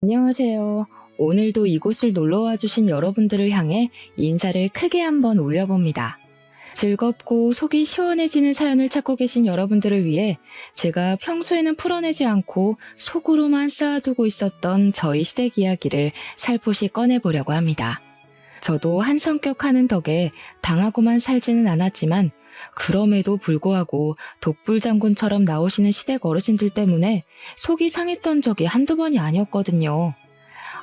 안녕하세요. 오늘도 이곳을 놀러와 주신 여러분들을 향해 인사를 크게 한번 올려봅니다. 즐겁고 속이 시원해지는 사연을 찾고 계신 여러분들을 위해 제가 평소에는 풀어내지 않고 속으로만 쌓아두고 있었던 저희 시댁 이야기를 살포시 꺼내보려고 합니다. 저도 한 성격 하는 덕에 당하고만 살지는 않았지만 그럼에도 불구하고 독불장군처럼 나오시는 시댁 어르신들 때문에 속이 상했던 적이 한두 번이 아니었거든요.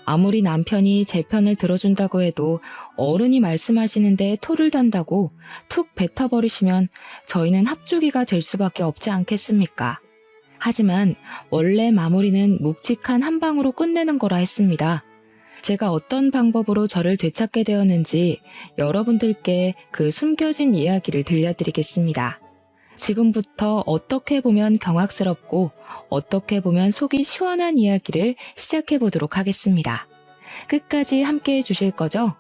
아무리 남편이 제 편을 들어준다고 해도 어른이 말씀하시는데 토를 단다고 툭 뱉어버리시면 저희는 합주기가 될 수밖에 없지 않겠습니까? 하지만 원래 마무리는 묵직한 한 방으로 끝내는 거라 했습니다. 제가 어떤 방법으로 저를 되찾게 되었는지 여러분들께 그 숨겨진 이야기를 들려드리겠습니다. 지금부터 어떻게 보면 경악스럽고 어떻게 보면 속이 시원한 이야기를 시작해 보도록 하겠습니다. 끝까지 함께 해주실 거죠?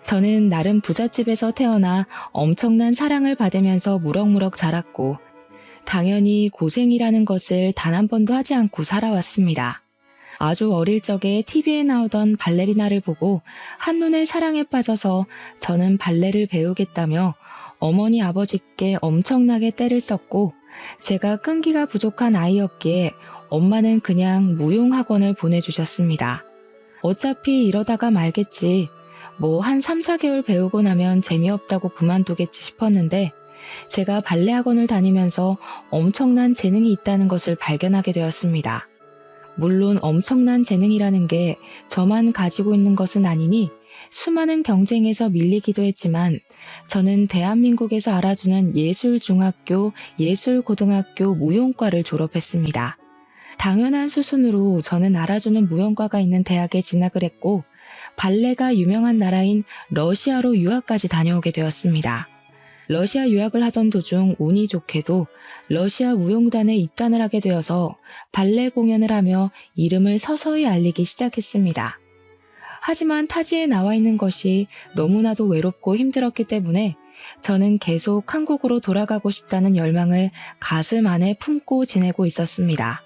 저는 나름 부잣집에서 태어나 엄청난 사랑을 받으면서 무럭무럭 자랐고 당연히 고생이라는 것을 단 한 번도 하지 않고 살아왔습니다. 아주 어릴 적에 TV에 나오던 발레리나를 보고 한눈에 사랑에 빠져서 저는 발레를 배우겠다며 어머니 아버지께 엄청나게 떼를 썼고 제가 끈기가 부족한 아이였기에 엄마는 그냥 무용학원을 보내주셨습니다. 어차피 이러다가 말겠지. 뭐 한 3, 4개월 배우고 나면 재미없다고 그만두겠지 싶었는데 제가 발레 학원을 다니면서 엄청난 재능이 있다는 것을 발견하게 되었습니다. 물론 엄청난 재능이라는 게 저만 가지고 있는 것은 아니니 수많은 경쟁에서 밀리기도 했지만 저는 대한민국에서 알아주는 예술중학교, 예술고등학교 무용과를 졸업했습니다. 당연한 수순으로 저는 알아주는 무용과가 있는 대학에 진학을 했고 발레가 유명한 나라인 러시아로 유학까지 다녀오게 되었습니다. 러시아 유학을 하던 도중 운이 좋게도 러시아 무용단에 입단을 하게 되어서 발레 공연을 하며 이름을 서서히 알리기 시작했습니다. 하지만 타지에 나와 있는 것이 너무나도 외롭고 힘들었기 때문에 저는 계속 한국으로 돌아가고 싶다는 열망을 가슴 안에 품고 지내고 있었습니다.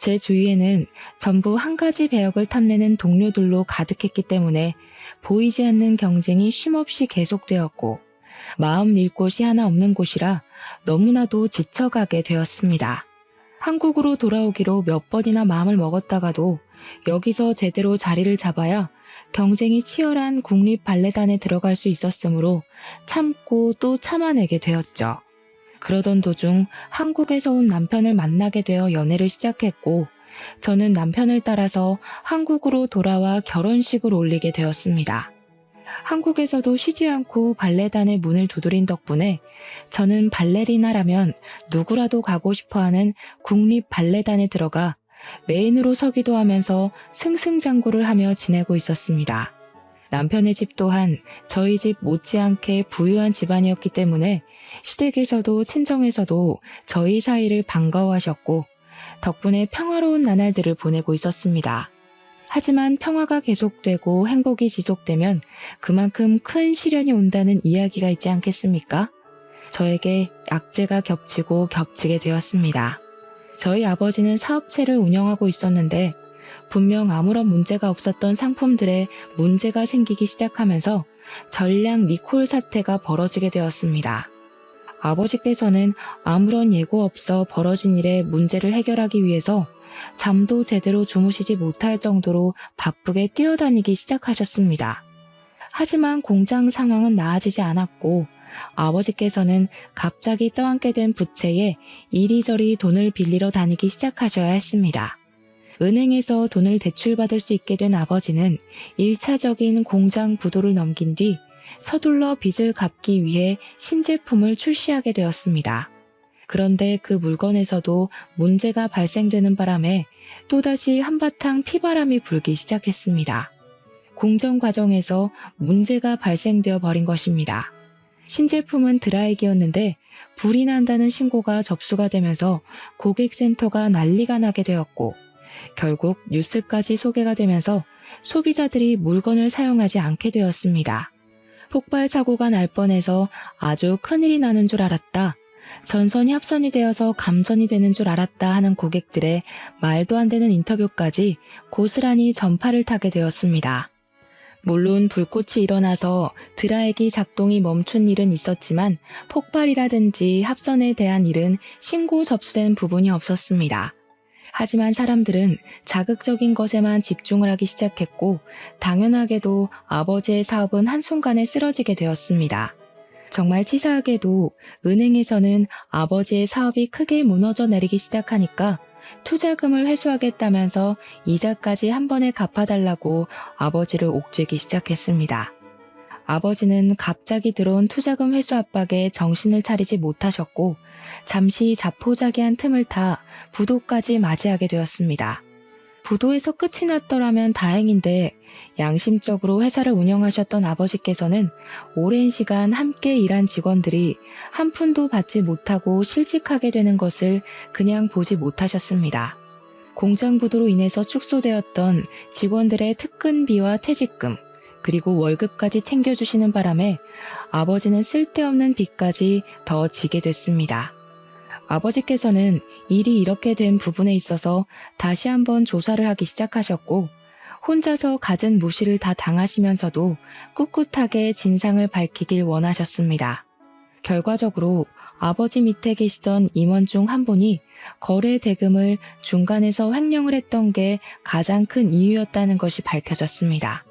제 주위에는 전부 한 가지 배역을 탐내는 동료들로 가득했기 때문에 보이지 않는 경쟁이 쉼없이 계속되었고 마음 낼 곳이 하나 없는 곳이라 너무나도 지쳐가게 되었습니다. 한국으로 돌아오기로 몇 번이나 마음을 먹었다가도 여기서 제대로 자리를 잡아야 경쟁이 치열한 국립발레단에 들어갈 수 있었으므로 참고 또 참아내게 되었죠. 그러던 도중 한국에서 온 남편을 만나게 되어 연애를 시작했고 저는 남편을 따라서 한국으로 돌아와 결혼식을 올리게 되었습니다. 한국에서도 쉬지 않고 발레단의 문을 두드린 덕분에 저는 발레리나라면 누구라도 가고 싶어하는 국립발레단에 들어가 메인으로 서기도 하면서 승승장구를 하며 지내고 있었습니다. 남편의 집 또한 저희 집 못지않게 부유한 집안이었기 때문에 시댁에서도 친정에서도 저희 사이를 반가워하셨고 덕분에 평화로운 나날들을 보내고 있었습니다. 하지만 평화가 계속되고 행복이 지속되면 그만큼 큰 시련이 온다는 이야기가 있지 않겠습니까? 저에게 악재가 겹치고 겹치게 되었습니다. 저희 아버지는 사업체를 운영하고 있었는데 분명 아무런 문제가 없었던 상품들에 문제가 생기기 시작하면서 전량 리콜 사태가 벌어지게 되었습니다. 아버지께서는 아무런 예고 없어 벌어진 일에 문제를 해결하기 위해서 잠도 제대로 주무시지 못할 정도로 바쁘게 뛰어다니기 시작하셨습니다. 하지만 공장 상황은 나아지지 않았고 아버지께서는 갑자기 떠안게 된 부채에 이리저리 돈을 빌리러 다니기 시작하셔야 했습니다. 은행에서 돈을 대출받을 수 있게 된 아버지는 1차적인 공장 부도를 넘긴 뒤 서둘러 빚을 갚기 위해 신제품을 출시하게 되었습니다. 그런데 그 물건에서도 문제가 발생되는 바람에 또다시 한바탕 피바람이 불기 시작했습니다. 공정 과정에서 문제가 발생되어 버린 것입니다. 신제품은 드라이기였는데 불이 난다는 신고가 접수가 되면서 고객센터가 난리가 나게 되었고 결국 뉴스까지 소개가 되면서 소비자들이 물건을 사용하지 않게 되었습니다. 폭발 사고가 날 뻔해서 아주 큰일이 나는 줄 알았다. 전선이 합선이 되어서 감전이 되는 줄 알았다 하는 고객들의 말도 안 되는 인터뷰까지 고스란히 전파를 타게 되었습니다. 물론 불꽃이 일어나서 드라이기 작동이 멈춘 일은 있었지만 폭발이라든지 합선에 대한 일은 신고 접수된 부분이 없었습니다. 하지만 사람들은 자극적인 것에만 집중을 하기 시작했고 당연하게도 아버지의 사업은 한순간에 쓰러지게 되었습니다. 정말 치사하게도 은행에서는 아버지의 사업이 크게 무너져 내리기 시작하니까 투자금을 회수하겠다면서 이자까지 한 번에 갚아달라고 아버지를 옥죄기 시작했습니다. 아버지는 갑자기 들어온 투자금 회수 압박에 정신을 차리지 못하셨고 잠시 자포자기한 틈을 타 부도까지 맞이하게 되었습니다. 부도에서 끝이 났더라면 다행인데 양심적으로 회사를 운영하셨던 아버지께서는 오랜 시간 함께 일한 직원들이 한 푼도 받지 못하고 실직하게 되는 것을 그냥 보지 못하셨습니다. 공장 부도로 인해서 축소되었던 직원들의 특근비와 퇴직금, 그리고 월급까지 챙겨주시는 바람에 아버지는 쓸데없는 빚까지 더 지게 됐습니다. 아버지께서는 일이 이렇게 된 부분에 있어서 다시 한번 조사를 하기 시작하셨고 혼자서 갖은 무시를 다 당하시면서도 꿋꿋하게 진상을 밝히길 원하셨습니다. 결과적으로 아버지 밑에 계시던 임원 중 한 분이 거래 대금을 중간에서 횡령을 했던 게 가장 큰 이유였다는 것이 밝혀졌습니다.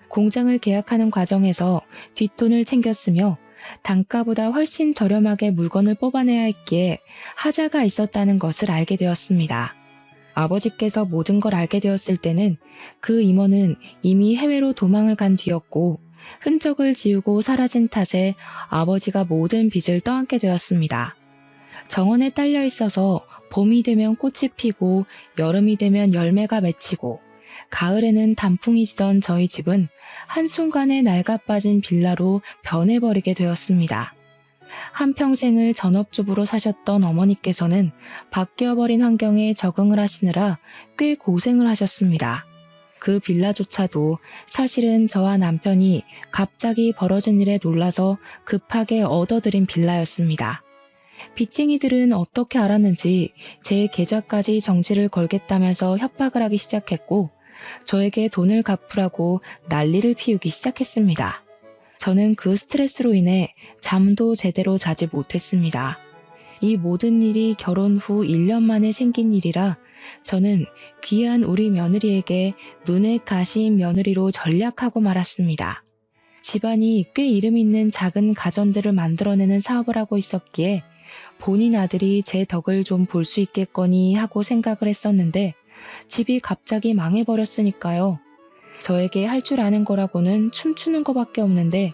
공장을 계약하는 과정에서 뒷돈을 챙겼으며 단가보다 훨씬 저렴하게 물건을 뽑아내야 했기에 하자가 있었다는 것을 알게 되었습니다. 아버지께서 모든 걸 알게 되었을 때는 그 임원은 이미 해외로 도망을 간 뒤였고 흔적을 지우고 사라진 탓에 아버지가 모든 빚을 떠안게 되었습니다. 정원에 딸려 있어서 봄이 되면 꽃이 피고 여름이 되면 열매가 맺히고 가을에는 단풍이 지던 저희 집은 한순간에 낡아빠진 빌라로 변해버리게 되었습니다. 한평생을 전업주부로 사셨던 어머니께서는 바뀌어버린 환경에 적응을 하시느라 꽤 고생을 하셨습니다. 그 빌라조차도 사실은 저와 남편이 갑자기 벌어진 일에 놀라서 급하게 얻어들인 빌라였습니다. 빚쟁이들은 어떻게 알았는지 제 계좌까지 정지를 걸겠다면서 협박을 하기 시작했고 저에게 돈을 갚으라고 난리를 피우기 시작했습니다. 저는 그 스트레스로 인해 잠도 제대로 자지 못했습니다. 이 모든 일이 결혼 후 1년 만에 생긴 일이라 저는 귀한 우리 며느리에게 눈에 가시인 며느리로 전략하고 말았습니다. 집안이 꽤 이름 있는 작은 가전들을 만들어내는 사업을 하고 있었기에 본인 아들이 제 덕을 좀 볼 수 있겠거니 하고 생각을 했었는데 집이 갑자기 망해버렸으니까요. 저에게 할 줄 아는 거라고는 춤추는 거밖에 없는데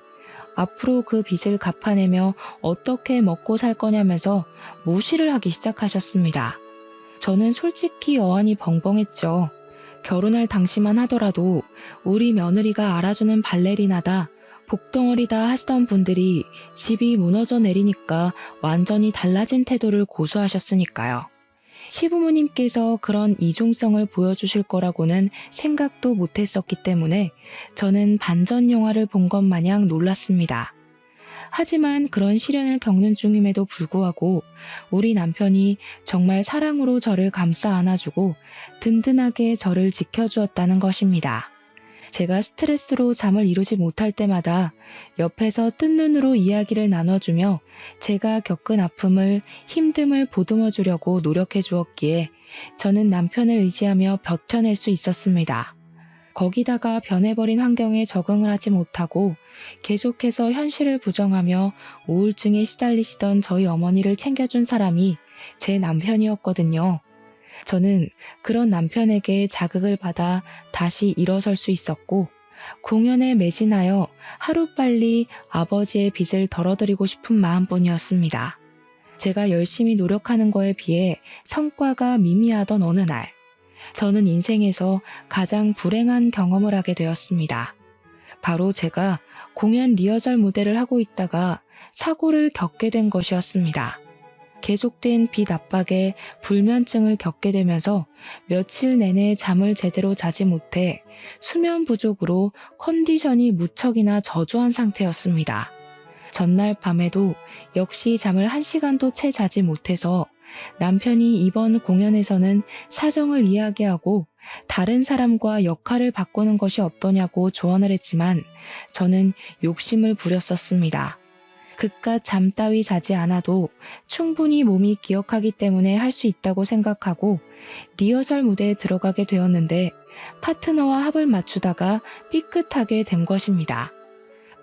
앞으로 그 빚을 갚아내며 어떻게 먹고 살 거냐면서 무시를 하기 시작하셨습니다. 저는 솔직히 어안이 벙벙했죠. 결혼할 당시만 하더라도 우리 며느리가 알아주는 발레리나다, 복덩어리다 하시던 분들이 집이 무너져 내리니까 완전히 달라진 태도를 고수하셨으니까요. 시부모님께서 그런 이중성을 보여주실 거라고는 생각도 못했었기 때문에 저는 반전 영화를 본 것 마냥 놀랐습니다. 하지만 그런 시련을 겪는 중임에도 불구하고 우리 남편이 정말 사랑으로 저를 감싸 안아주고 든든하게 저를 지켜주었다는 것입니다. 제가 스트레스로 잠을 이루지 못할 때마다 옆에서 뜬 눈으로 이야기를 나눠주며 제가 겪은 아픔을, 힘듦을 보듬어 주려고 노력해 주었기에 저는 남편을 의지하며 버텨낼 수 있었습니다. 거기다가 변해버린 환경에 적응을 하지 못하고 계속해서 현실을 부정하며 우울증에 시달리시던 저희 어머니를 챙겨준 사람이 제 남편이었거든요. 저는 그런 남편에게 자극을 받아 다시 일어설 수 있었고 공연에 매진하여 하루빨리 아버지의 빚을 덜어드리고 싶은 마음뿐이었습니다. 제가 열심히 노력하는 거에 비해 성과가 미미하던 어느 날 저는 인생에서 가장 불행한 경험을 하게 되었습니다. 바로 제가 공연 리허설 무대를 하고 있다가 사고를 겪게 된 것이었습니다. 계속된 빚 압박에 불면증을 겪게 되면서 며칠 내내 잠을 제대로 자지 못해 수면 부족으로 컨디션이 무척이나 저조한 상태였습니다. 전날 밤에도 역시 잠을 1시간도 채 자지 못해서 남편이 이번 공연에서는 사정을 이야기하고 다른 사람과 역할을 바꾸는 것이 어떠냐고 조언을 했지만 저는 욕심을 부렸었습니다. 그깟 잠 따위 자지 않아도 충분히 몸이 기억하기 때문에 할 수 있다고 생각하고 리허설 무대에 들어가게 되었는데 파트너와 합을 맞추다가 삐끗하게 된 것입니다.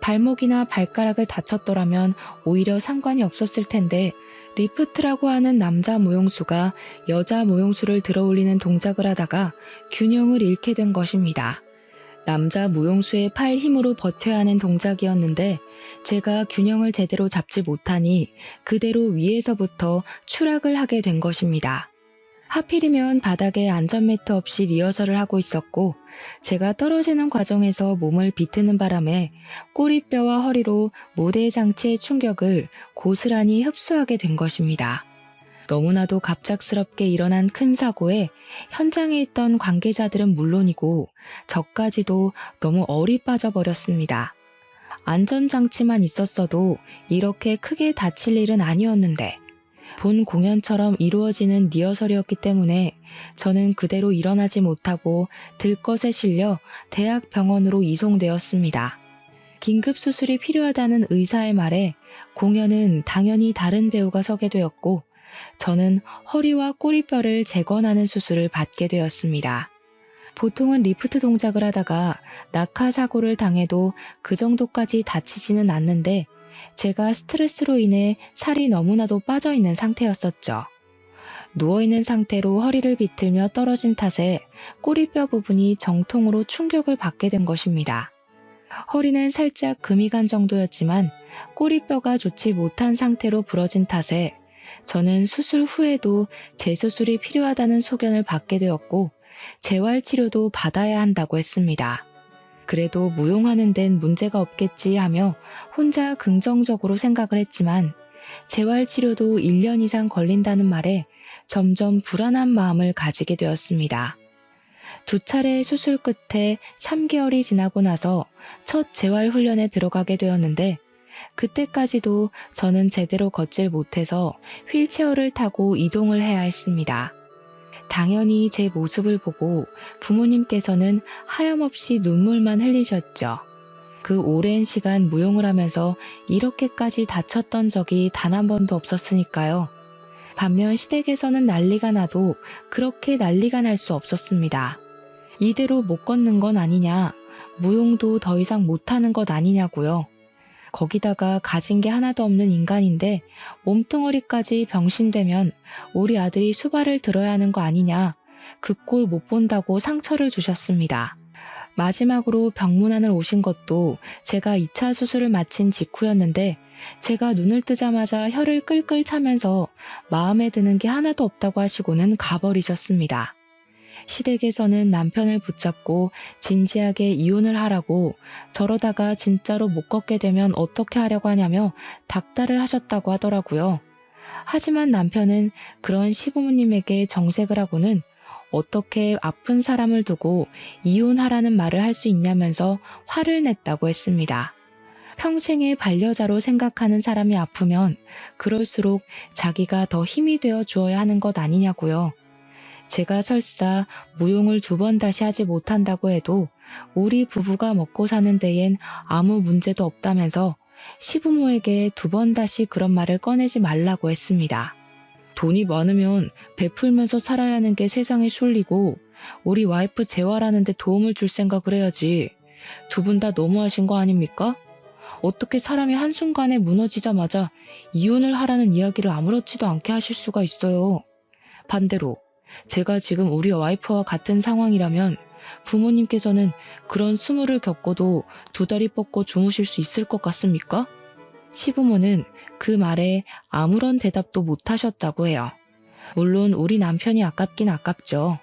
발목이나 발가락을 다쳤더라면 오히려 상관이 없었을 텐데 리프트라고 하는 남자 무용수가 여자 무용수를 들어올리는 동작을 하다가 균형을 잃게 된 것입니다. 남자 무용수의 팔 힘으로 버텨야 하는 동작이었는데 제가 균형을 제대로 잡지 못하니 그대로 위에서부터 추락을 하게 된 것입니다. 하필이면 바닥에 안전매트 없이 리허설을 하고 있었고 제가 떨어지는 과정에서 몸을 비트는 바람에 꼬리뼈와 허리로 무대 장치의 충격을 고스란히 흡수하게 된 것입니다. 너무나도 갑작스럽게 일어난 큰 사고에 현장에 있던 관계자들은 물론이고 저까지도 너무 얼이 빠져버렸습니다. 안전장치만 있었어도 이렇게 크게 다칠 일은 아니었는데 본 공연처럼 이루어지는 리허설이었기 때문에 저는 그대로 일어나지 못하고 들것에 실려 대학병원으로 이송되었습니다. 긴급 수술이 필요하다는 의사의 말에 공연은 당연히 다른 배우가 서게 되었고 저는 허리와 꼬리뼈를 재건하는 수술을 받게 되었습니다. 보통은 리프트 동작을 하다가 낙하 사고를 당해도 그 정도까지 다치지는 않는데 제가 스트레스로 인해 살이 너무나도 빠져있는 상태였었죠. 누워있는 상태로 허리를 비틀며 떨어진 탓에 꼬리뼈 부분이 정통으로 충격을 받게 된 것입니다. 허리는 살짝 금이 간 정도였지만 꼬리뼈가 좋지 못한 상태로 부러진 탓에 저는 수술 후에도 재수술이 필요하다는 소견을 받게 되었고 재활치료도 받아야 한다고 했습니다. 그래도 무용하는 데는 문제가 없겠지 하며 혼자 긍정적으로 생각을 했지만 재활치료도 1년 이상 걸린다는 말에 점점 불안한 마음을 가지게 되었습니다. 2차례의 수술 끝에 3개월이 지나고 나서 첫 재활훈련에 들어가게 되었는데 그때까지도 저는 제대로 걷질 못해서 휠체어를 타고 이동을 해야 했습니다. 당연히 제 모습을 보고 부모님께서는 하염없이 눈물만 흘리셨죠. 그 오랜 시간 무용을 하면서 이렇게까지 다쳤던 적이 단 한 번도 없었으니까요. 반면 시댁에서는 난리가 나도 그렇게 난리가 날 수 없었습니다. 이대로 못 걷는 건 아니냐, 무용도 더 이상 못하는 것 아니냐고요. 거기다가 가진 게 하나도 없는 인간인데 몸뚱어리까지 병신되면 우리 아들이 수발을 들어야 하는 거 아니냐, 그 꼴 못 본다고 상처를 주셨습니다. 마지막으로 병문안을 오신 것도 제가 2차 수술을 마친 직후였는데 제가 눈을 뜨자마자 혀를 끌끌 차면서 마음에 드는 게 하나도 없다고 하시고는 가버리셨습니다. 시댁에서는 남편을 붙잡고 진지하게 이혼을 하라고, 저러다가 진짜로 못 걷게 되면 어떻게 하려고 하냐며 닥달을 하셨다고 하더라고요. 하지만 남편은 그런 시부모님에게 정색을 하고는 어떻게 아픈 사람을 두고 이혼하라는 말을 할 수 있냐면서 화를 냈다고 했습니다. 평생의 반려자로 생각하는 사람이 아프면 그럴수록 자기가 더 힘이 되어 주어야 하는 것 아니냐고요. 제가 설사 무용을 2번 다시 하지 못한다고 해도 우리 부부가 먹고 사는 데엔 아무 문제도 없다면서 시부모에게 2번 다시 그런 말을 꺼내지 말라고 했습니다. 돈이 많으면 베풀면서 살아야 하는 게 세상의 순리고 우리 와이프 재활하는데 도움을 줄 생각을 해야지. 2분 다 너무하신 거 아닙니까? 어떻게 사람이 한순간에 무너지자마자 이혼을 하라는 이야기를 아무렇지도 않게 하실 수가 있어요. 반대로 제가 지금 우리 와이프와 같은 상황이라면 부모님께서는 그런 수모를 겪고도 2다리 뻗고 주무실 수 있을 것 같습니까? 시부모는 그 말에 아무런 대답도 못 하셨다고 해요. 물론 우리 남편이 아깝긴 아깝죠.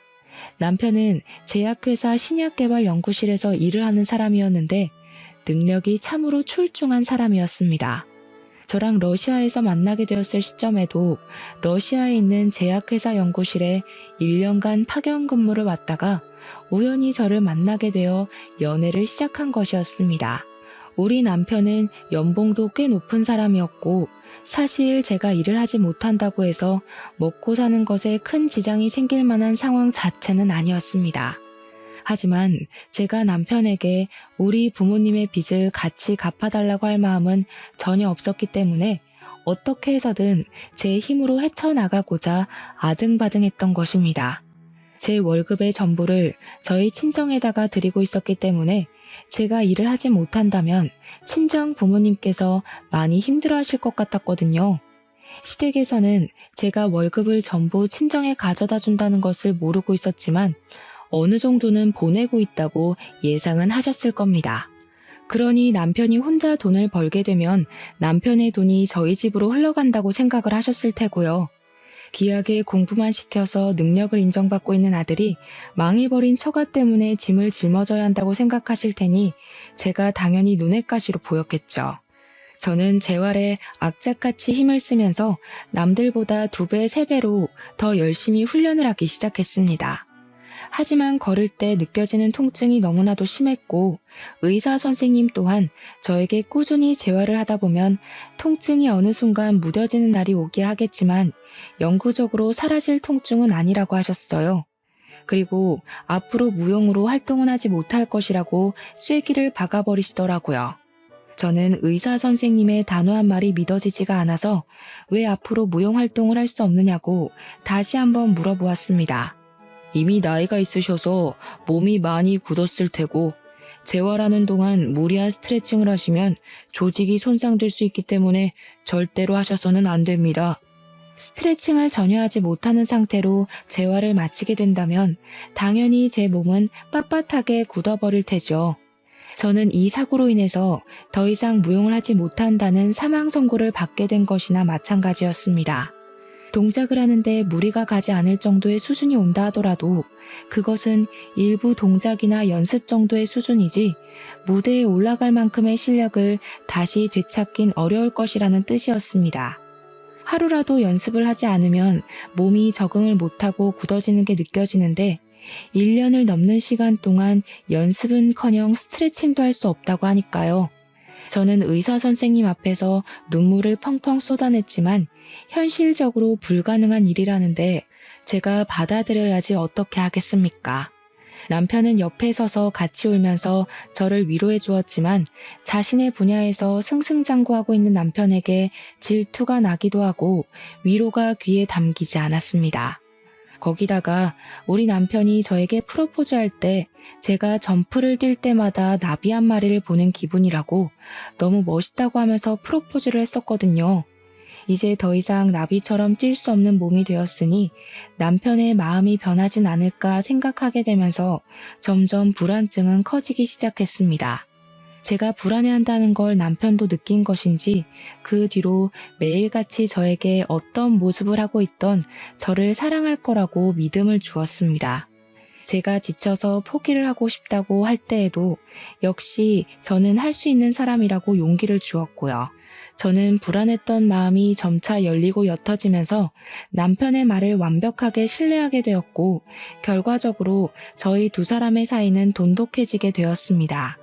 남편은 제약회사 신약개발연구실에서 일을 하는 사람이었는데 능력이 참으로 출중한 사람이었습니다. 저랑 러시아에서 만나게 되었을 시점에도 러시아에 있는 제약회사 연구실에 1년간 파견 근무를 왔다가 우연히 저를 만나게 되어 연애를 시작한 것이었습니다. 우리 남편은 연봉도 꽤 높은 사람이었고 사실 제가 일을 하지 못한다고 해서 먹고 사는 것에 큰 지장이 생길 만한 상황 자체는 아니었습니다. 하지만 제가 남편에게 우리 부모님의 빚을 같이 갚아달라고 할 마음은 전혀 없었기 때문에 어떻게 해서든 제 힘으로 헤쳐나가고자 아등바등했던 것입니다. 제 월급의 전부를 저희 친정에다가 드리고 있었기 때문에 제가 일을 하지 못한다면 친정 부모님께서 많이 힘들어하실 것 같았거든요. 시댁에서는 제가 월급을 전부 친정에 가져다 준다는 것을 모르고 있었지만 어느 정도는 보내고 있다고 예상은 하셨을 겁니다. 그러니 남편이 혼자 돈을 벌게 되면 남편의 돈이 저희 집으로 흘러간다고 생각을 하셨을 테고요. 귀하게 공부만 시켜서 능력을 인정받고 있는 아들이 망해버린 처가 때문에 짐을 짊어져야 한다고 생각하실 테니 제가 당연히 눈엣 가시로 보였겠죠. 저는 재활에 악착같이 힘을 쓰면서 남들보다 2배, 3배로 더 열심히 훈련을 하기 시작했습니다. 하지만 걸을 때 느껴지는 통증이 너무나도 심했고 의사 선생님 또한 저에게 꾸준히 재활을 하다 보면 통증이 어느 순간 무뎌지는 날이 오게 하겠지만 영구적으로 사라질 통증은 아니라고 하셨어요. 그리고 앞으로 무용으로 활동은 하지 못할 것이라고 쐐기를 박아버리시더라고요. 저는 의사 선생님의 단호한 말이 믿어지지가 않아서 왜 앞으로 무용 활동을 할 수 없느냐고 다시 한번 물어보았습니다. 이미 나이가 있으셔서 몸이 많이 굳었을 테고 재활하는 동안 무리한 스트레칭을 하시면 조직이 손상될 수 있기 때문에 절대로 하셔서는 안 됩니다. 스트레칭을 전혀 하지 못하는 상태로 재활을 마치게 된다면 당연히 제 몸은 빳빳하게 굳어버릴 테죠. 저는 이 사고로 인해서 더 이상 무용을 하지 못한다는 사망 선고를 받게 된 것이나 마찬가지였습니다. 동작을 하는데 무리가 가지 않을 정도의 수준이 온다 하더라도 그것은 일부 동작이나 연습 정도의 수준이지 무대에 올라갈 만큼의 실력을 다시 되찾긴 어려울 것이라는 뜻이었습니다. 하루라도 연습을 하지 않으면 몸이 적응을 못하고 굳어지는 게 느껴지는데 1년을 넘는 시간 동안 연습은커녕 스트레칭도 할 수 없다고 하니까요. 저는 의사 선생님 앞에서 눈물을 펑펑 쏟아냈지만 현실적으로 불가능한 일이라는데 제가 받아들여야지 어떻게 하겠습니까? 남편은 옆에 서서 같이 울면서 저를 위로해 주었지만 자신의 분야에서 승승장구하고 있는 남편에게 질투가 나기도 하고 위로가 귀에 담기지 않았습니다. 거기다가 우리 남편이 저에게 프로포즈할 때 제가 점프를 뛸 때마다 나비 한 마리를 보는 기분이라고 너무 멋있다고 하면서 프로포즈를 했었거든요. 이제 더 이상 나비처럼 뛸 수 없는 몸이 되었으니 남편의 마음이 변하진 않을까 생각하게 되면서 점점 불안증은 커지기 시작했습니다. 제가 불안해한다는 걸 남편도 느낀 것인지 그 뒤로 매일같이 저에게 어떤 모습을 하고 있던 저를 사랑할 거라고 믿음을 주었습니다. 제가 지쳐서 포기를 하고 싶다고 할 때에도 역시 저는 할 수 있는 사람이라고 용기를 주었고요. 저는 불안했던 마음이 점차 열리고 옅어지면서 남편의 말을 완벽하게 신뢰하게 되었고 결과적으로 저희 2사람의 사이는 돈독해지게 되었습니다.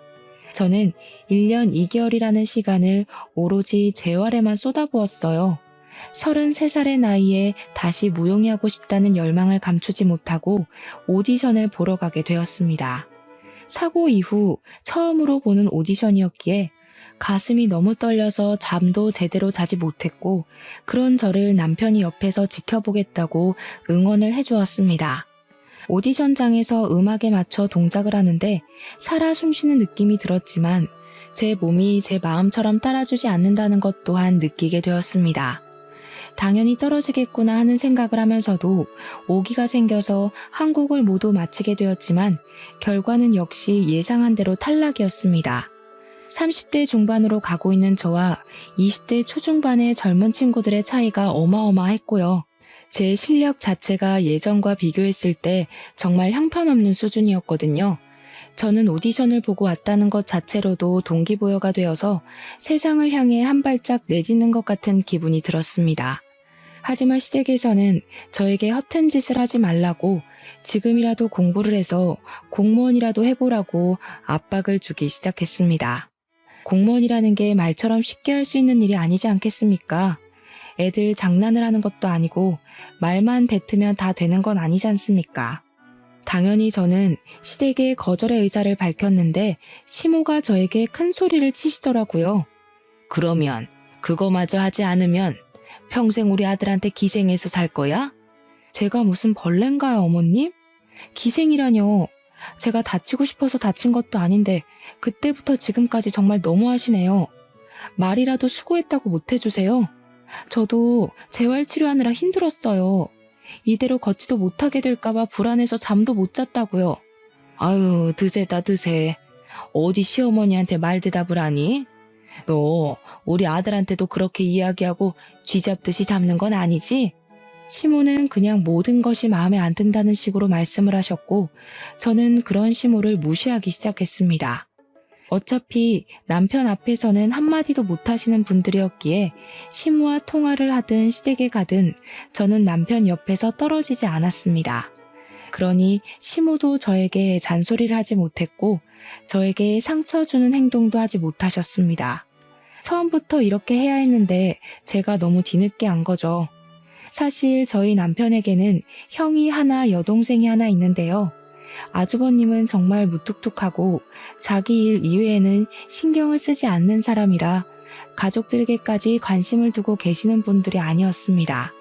저는 1년 2개월이라는 시간을 오로지 재활에만 쏟아부었어요. 33살의 나이에 다시 무용이 하고 싶다는 열망을 감추지 못하고 오디션을 보러 가게 되었습니다. 사고 이후 처음으로 보는 오디션이었기에 가슴이 너무 떨려서 잠도 제대로 자지 못했고 그런 저를 남편이 옆에서 지켜보겠다고 응원을 해주었습니다. 오디션장에서 음악에 맞춰 동작을 하는데 살아 숨쉬는 느낌이 들었지만 제 몸이 제 마음처럼 따라주지 않는다는 것 또한 느끼게 되었습니다. 당연히 떨어지겠구나 하는 생각을 하면서도 오기가 생겨서 한 곡을 모두 마치게 되었지만 결과는 역시 예상한 대로 탈락이었습니다. 30대 중반으로 가고 있는 저와 20대 초중반의 젊은 친구들의 차이가 어마어마했고요. 제 실력 자체가 예전과 비교했을 때 정말 형편없는 수준이었거든요. 저는 오디션을 보고 왔다는 것 자체로도 동기부여가 되어서 세상을 향해 한 발짝 내딛는 것 같은 기분이 들었습니다. 하지만 시댁에서는 저에게 허튼 짓을 하지 말라고 지금이라도 공부를 해서 공무원이라도 해보라고 압박을 주기 시작했습니다. 공무원이라는 게 말처럼 쉽게 할 수 있는 일이 아니지 않겠습니까? 애들 장난을 하는 것도 아니고 말만 뱉으면 다 되는 건 아니지 않습니까? 당연히 저는 시댁에 거절의 의사를 밝혔는데 시모가 저에게 큰 소리를 치시더라고요. 그러면 그거마저 하지 않으면 평생 우리 아들한테 기생해서 살 거야? 제가 무슨 벌레인가요, 어머님? 기생이라뇨. 제가 다치고 싶어서 다친 것도 아닌데 그때부터 지금까지 정말 너무하시네요. 말이라도 수고했다고 못해주세요. 저도 재활치료하느라 힘들었어요. 이대로 걷지도 못하게 될까봐 불안해서 잠도 못 잤다고요. 아유, 드세다 드세. 어디 시어머니한테 말 대답을 하니? 너 우리 아들한테도 그렇게 이야기하고 쥐잡듯이 잡는 건 아니지? 시모는 그냥 모든 것이 마음에 안 든다는 식으로 말씀을 하셨고 저는 그런 시모를 무시하기 시작했습니다. 어차피 남편 앞에서는 한마디도 못하시는 분들이었기에 시모와 통화를 하든 시댁에 가든 저는 남편 옆에서 떨어지지 않았습니다. 그러니 시모도 저에게 잔소리를 하지 못했고 저에게 상처 주는 행동도 하지 못하셨습니다. 처음부터 이렇게 해야 했는데 제가 너무 뒤늦게 한 거죠. 사실 저희 남편에게는 형이 하나 여동생이 하나 있는데요. 아주버님은 정말 무뚝뚝하고 자기 일 이외에는 신경을 쓰지 않는 사람이라 가족들에게까지 관심을 두고 계시는 분들이 아니었습니다.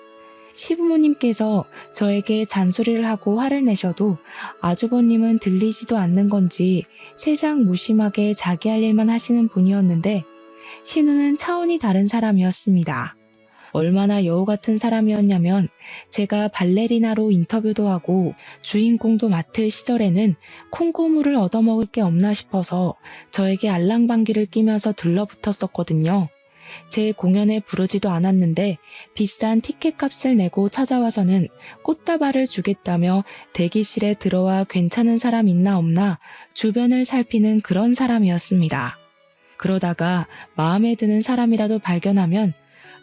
시부모님께서 저에게 잔소리를 하고 화를 내셔도 아주버님은 들리지도 않는 건지 세상 무심하게 자기 할 일만 하시는 분이었는데 신우는 차원이 다른 사람이었습니다. 얼마나 여우 같은 사람이었냐면 제가 발레리나로 인터뷰도 하고 주인공도 맡을 시절에는 콩고물을 얻어먹을 게 없나 싶어서 저에게 알랑방귀를 끼면서 들러붙었었거든요. 제 공연에 부르지도 않았는데 비싼 티켓 값을 내고 찾아와서는 꽃다발을 주겠다며 대기실에 들어와 괜찮은 사람 있나 없나 주변을 살피는 그런 사람이었습니다. 그러다가 마음에 드는 사람이라도 발견하면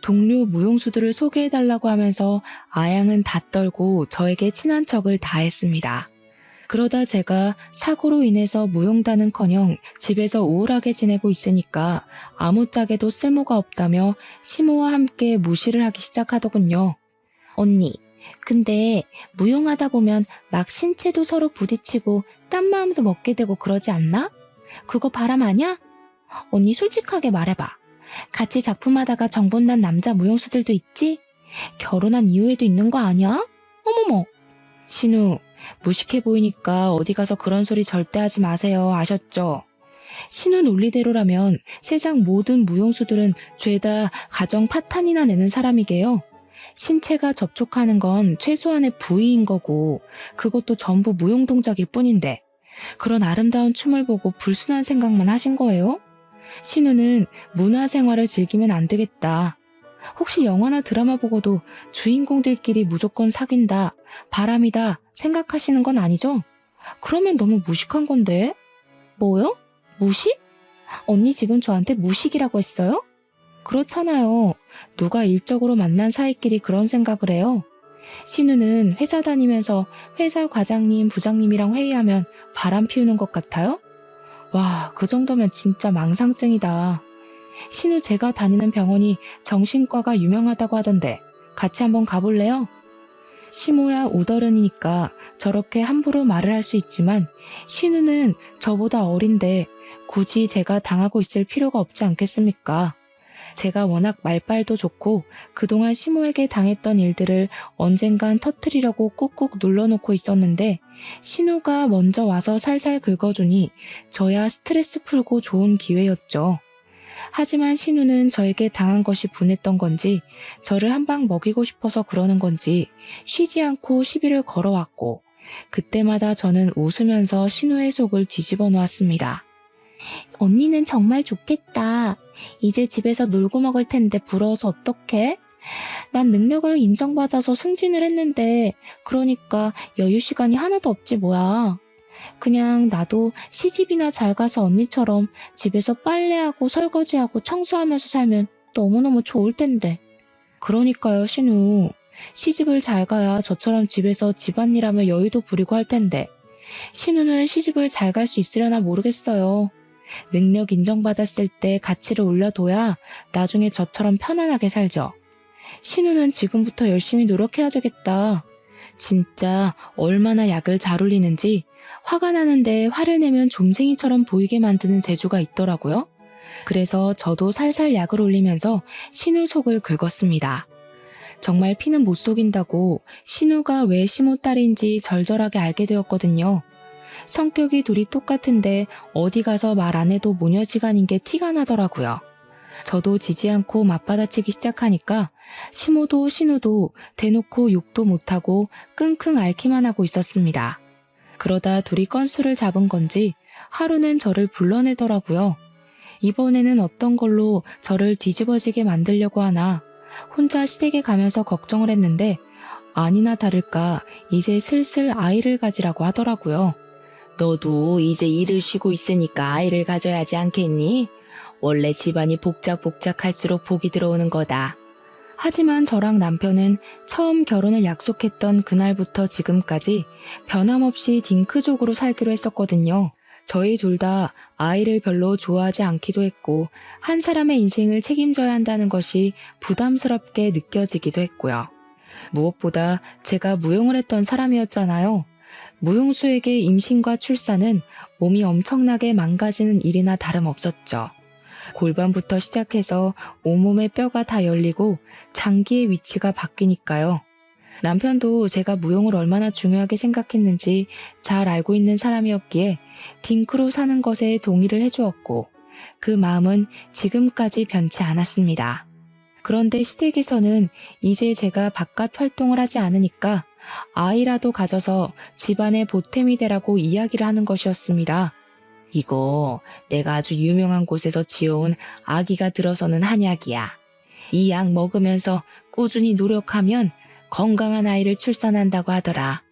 동료 무용수들을 소개해달라고 하면서 아양은 다 떨고 저에게 친한 척을 다 했습니다. 그러다 제가 사고로 인해서 무용단은커녕 집에서 우울하게 지내고 있으니까 아무짝에도 쓸모가 없다며 시모와 함께 무시를 하기 시작하더군요. 언니, 근데 무용하다 보면 막 신체도 서로 부딪히고 딴 마음도 먹게 되고 그러지 않나? 그거 바람 아냐? 언니 솔직하게 말해봐. 같이 작품하다가 정분난 남자 무용수들도 있지? 결혼한 이후에도 있는 거 아니야? 어머머! 신우, 무식해 보이니까 어디 가서 그런 소리 절대 하지 마세요. 아셨죠? 신우 논리대로라면 세상 모든 무용수들은 죄다 가정 파탄이나 내는 사람이게요. 신체가 접촉하는 건 최소한의 부위인 거고 그것도 전부 무용 동작일 뿐인데 그런 아름다운 춤을 보고 불순한 생각만 하신 거예요? 신우는 문화생활을 즐기면 안 되겠다. 혹시 영화나 드라마 보고도 주인공들끼리 무조건 사귄다, 바람이다 생각하시는 건 아니죠? 그러면 너무 무식한 건데. 뭐요? 무식? 언니 지금 저한테 무식이라고 했어요? 그렇잖아요. 누가 일적으로 만난 사이끼리 그런 생각을 해요. 신우는 회사 다니면서 회사 과장님, 부장님이랑 회의하면 바람 피우는 것 같아요? 와, 그 정도면 진짜 망상증이다. 신우 제가 다니는 병원이 정신과가 유명하다고 하던데 같이 한번 가볼래요? 시모야 우더른이니까 저렇게 함부로 말을 할 수 있지만 신우는 저보다 어린데 굳이 제가 당하고 있을 필요가 없지 않겠습니까? 제가 워낙 말빨도 좋고 그동안 시모에게 당했던 일들을 언젠간 터뜨리려고 꾹꾹 눌러놓고 있었는데 신우가 먼저 와서 살살 긁어주니 저야 스트레스 풀고 좋은 기회였죠. 하지만 신우는 저에게 당한 것이 분했던 건지 저를 한 방 먹이고 싶어서 그러는 건지 쉬지 않고 시비를 걸어왔고 그때마다 저는 웃으면서 신우의 속을 뒤집어 놓았습니다. 언니는 정말 좋겠다. 이제 집에서 놀고 먹을 텐데 부러워서 어떡해? 난 능력을 인정받아서 승진을 했는데 그러니까 여유 시간이 하나도 없지 뭐야. 그냥 나도 시집이나 잘 가서 언니처럼 집에서 빨래하고 설거지하고 청소하면서 살면 너무너무 좋을 텐데. 그러니까요, 신우. 시집을 잘 가야 저처럼 집에서 집안일하며 여유도 부리고 할 텐데. 신우는 시집을 잘 갈 수 있으려나 모르겠어요. 능력 인정받았을 때 가치를 올려둬야 나중에 저처럼 편안하게 살죠. 신우는 지금부터 열심히 노력해야 되겠다. 진짜 얼마나 약을 잘 올리는지 화가 나는데 화를 내면 좀생이처럼 보이게 만드는 재주가 있더라고요. 그래서 저도 살살 약을 올리면서 신우 속을 긁었습니다. 정말 피는 못 속인다고 신우가 왜 시모 딸인지 절절하게 알게 되었거든요. 성격이 둘이 똑같은데 어디 가서 말 안 해도 모녀지간인 게 티가 나더라고요. 저도 지지 않고 맞받아치기 시작하니까 시모도 신우도 대놓고 욕도 못하고 끙끙 앓기만 하고 있었습니다. 그러다 둘이 건수를 잡은 건지 하루는 저를 불러내더라고요. 이번에는 어떤 걸로 저를 뒤집어지게 만들려고 하나 혼자 시댁에 가면서 걱정을 했는데 아니나 다를까 이제 슬슬 아이를 가지라고 하더라고요. 너도 이제 일을 쉬고 있으니까 아이를 가져야지 않겠니? 원래 집안이 복작복작할수록 복이 들어오는 거다. 하지만 저랑 남편은 처음 결혼을 약속했던 그날부터 지금까지 변함없이 딩크족으로 살기로 했었거든요. 저희 둘 다 아이를 별로 좋아하지 않기도 했고 한 사람의 인생을 책임져야 한다는 것이 부담스럽게 느껴지기도 했고요. 무엇보다 제가 무용을 했던 사람이었잖아요. 무용수에게 임신과 출산은 몸이 엄청나게 망가지는 일이나 다름없었죠. 골반부터 시작해서 온몸의 뼈가 다 열리고 장기의 위치가 바뀌니까요. 남편도 제가 무용을 얼마나 중요하게 생각했는지 잘 알고 있는 사람이었기에 딩크로 사는 것에 동의를 해주었고 그 마음은 지금까지 변치 않았습니다. 그런데 시댁에서는 이제 제가 바깥 활동을 하지 않으니까 아이라도 가져서 집안의 보탬이 되라고 이야기를 하는 것이었습니다. 이거 내가 아주 유명한 곳에서 지어온 아기가 들어서는 한약이야. 이 약 먹으면서 꾸준히 노력하면 건강한 아이를 출산한다고 하더라.